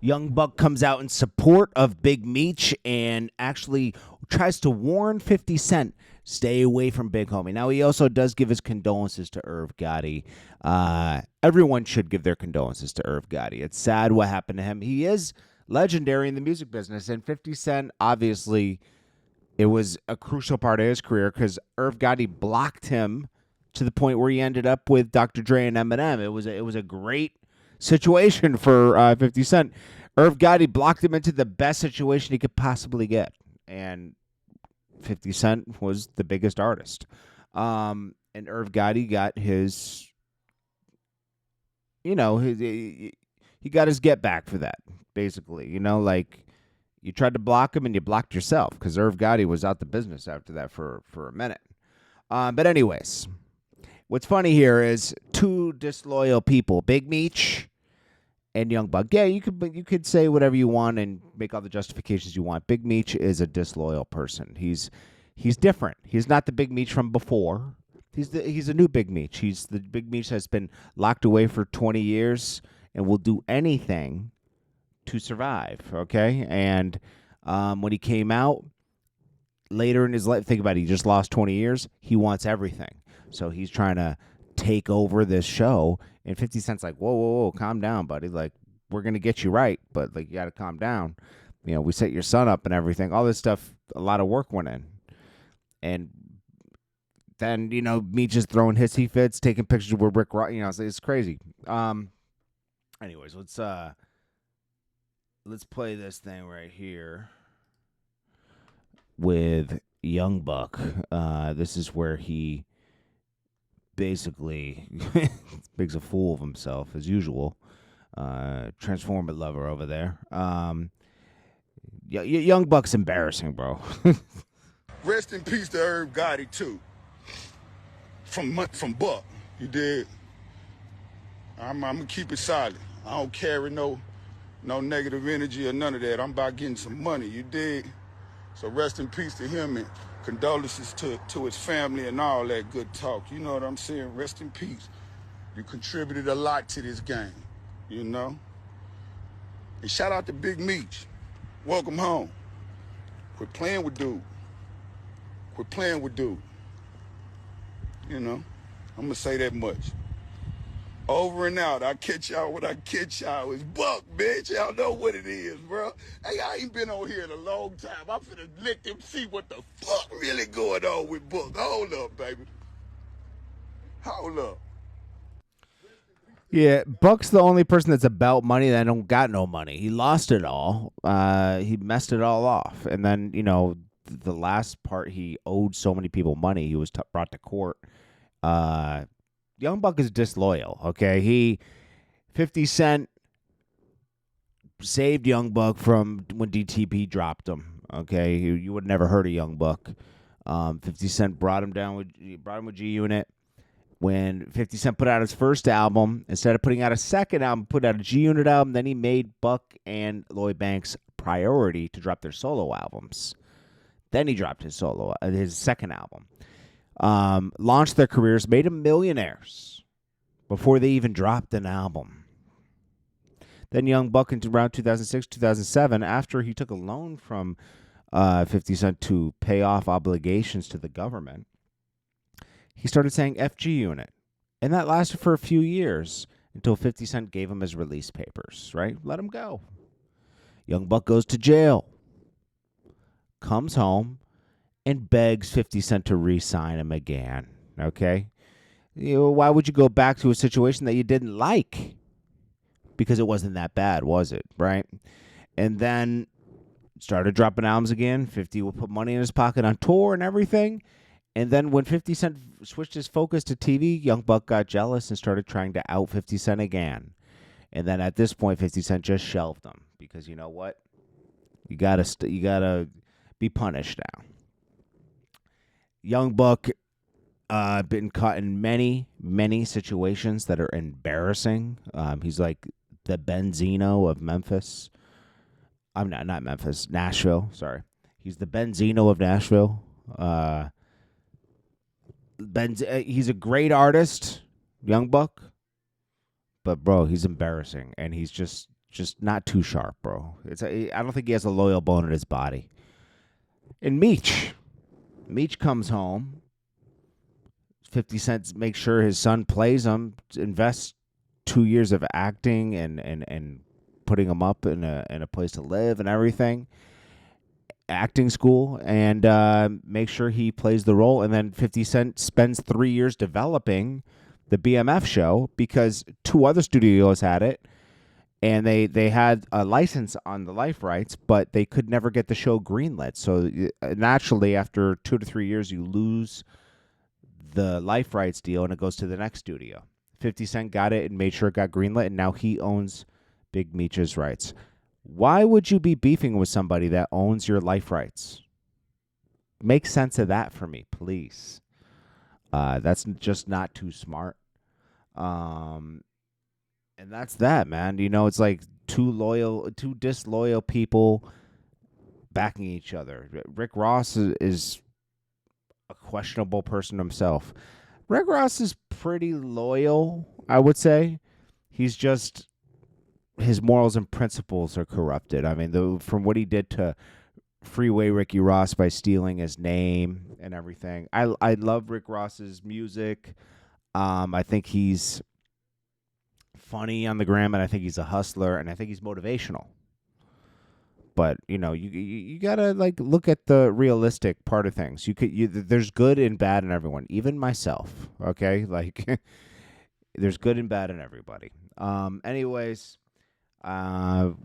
Young Buck comes out in support of Big Meech and actually tries to warn 50 Cent, stay away from Big Homie. Now, he also does give his condolences to Irv Gotti. Everyone should give their condolences to Irv Gotti. It's sad what happened to him. He is legendary in the music business, and 50 Cent, obviously, it was a crucial part of his career because Irv Gotti blocked him to the point where he ended up with Dr. Dre and Eminem. It was a great situation for 50 Cent. Irv Gotti blocked him into the best situation he could possibly get, and 50 Cent was the biggest artist. And Irv Gotti got his, he got his get back for that, basically. Like you tried to block him and you blocked yourself because Irv Gotti was out the business after that for a minute. But anyways, what's funny here is two disloyal people, Big Meech and Young Buck. Yeah, you could say whatever you want and make all the justifications you want. Big Meech is a disloyal person. He's different. He's not the Big Meech from before. He's a new Big Meech. He's the Big Meech that's been locked away for 20 years and will do anything to survive. Okay, and when he came out later in his life, think about it. He just lost 20 years. He wants everything, so he's trying to take over this show. And 50 Cent's like, whoa, calm down, buddy. Like, we're going to get you right, but, like, you got to calm down. We set your son up and everything. All this stuff, a lot of work went in. And then, me just throwing hissy fits, taking pictures with Rick Ross. It's crazy. Anyways, let's play this thing right here with Young Buck. This is where he basically makes a fool of himself as usual. Transformer lover over there. Young Buck's embarrassing, bro. Rest in peace to Irv Gotti too. From Buck, you did. I'm gonna keep it solid. I don't carry no negative energy or none of that. I'm about getting some money, you dig? So rest in peace to him and condolences to his family and all that good talk. You know what I'm saying? Rest in peace. You contributed a lot to this game, And shout out to Big Meech. Welcome home. Quit playing with dude. I'm going to say that much. Over and out. I catch y'all when I catch y'all. It's Buck, bitch. Y'all know what it is, bro. Hey, I ain't been on here in a long time. I'm finna let them see what the fuck really going on with Buck. Hold up, baby. Hold up. Yeah, Buck's the only person that's about money that don't got no money. He lost it all. He messed it all off. And then, the last part, he owed so many people money. He was brought to court. Young Buck is disloyal, okay? 50 Cent saved Young Buck from when DTP dropped him, okay? You would have never heard of Young Buck. 50 Cent brought him with G-Unit. When 50 Cent put out his first album, instead of putting out a second album, put out a G-Unit album, then he made Buck and Lloyd Banks priority to drop their solo albums. Then he dropped his second album. Launched their careers, made them millionaires before they even dropped an album. Then Young Buck into around 2006, 2007, after he took a loan from 50 Cent to pay off obligations to the government, he started saying FG Unit. And that lasted for a few years until 50 Cent gave him his release papers, right? Let him go. Young Buck goes to jail, comes home, and begs 50 Cent to re-sign him again, okay? Why would you go back to a situation that you didn't like? Because it wasn't that bad, was it, right? And then started dropping albums again. 50 would put money in his pocket on tour and everything. And then when 50 Cent switched his focus to TV, Young Buck got jealous and started trying to out 50 Cent again. And then at this point, 50 Cent just shelved him because you know what? You gotta be punished now. Young Buck been caught in many, many situations that are embarrassing. He's like the Benzino of Memphis. I'm not Memphis, Nashville. Sorry, he's the Benzino of Nashville. He's a great artist, Young Buck, but bro, he's embarrassing, and he's just just not too sharp, bro. I don't think he has a loyal bone in his body. And Meech comes home. 50 Cent makes sure his son plays him, invests 2 years of acting and putting him up in a place to live and everything, acting school, and make sure he plays the role. And then 50 Cent spends 3 years developing the BMF show because 2 other studios had it, and they had a license on the life rights, but they could never get the show greenlit. So naturally, after 2 to 3 years, you lose the life rights deal, and it goes to the next studio. 50 Cent got it and made sure it got greenlit, and now he owns Big Meech's rights. Why would you be beefing with somebody that owns your life rights? Make sense of that for me, please. That's just not too smart. And that's that, man. You know, it's like two disloyal people backing each other. Rick Ross is a questionable person himself. Rick Ross is pretty loyal, I would say. He's just, his morals and principles are corrupted. I mean, from what he did to Freeway Ricky Ross by stealing his name and everything. I love Rick Ross's music. I think he's funny on the gram, and I think he's a hustler, and I think he's motivational. But you know, you gotta like look at the realistic part of things. There's good and bad in everyone, even myself. Okay, like there's good and bad in everybody. Anyways, Young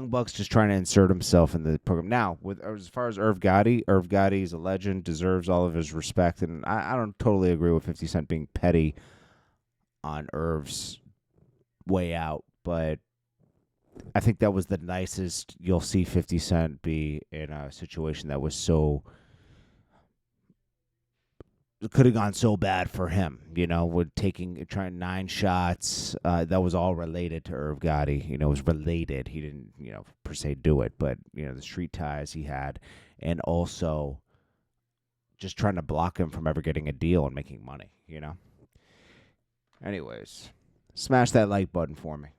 Buck's just trying to insert himself in the program. Now, as far as Irv Gotti is a legend, deserves all of his respect, and I don't totally agree with 50 Cent being petty on Irv's way out, but I think that was the nicest you'll see 50 Cent be in a situation that was so, could have gone so bad for him, you know, with trying 9 shots. That was all related to Irv Gotti. You know, it was related. He didn't, you know, per se do it, but, you know, the street ties he had, and also just trying to block him from ever getting a deal and making money, you know. Anyways, smash that like button for me.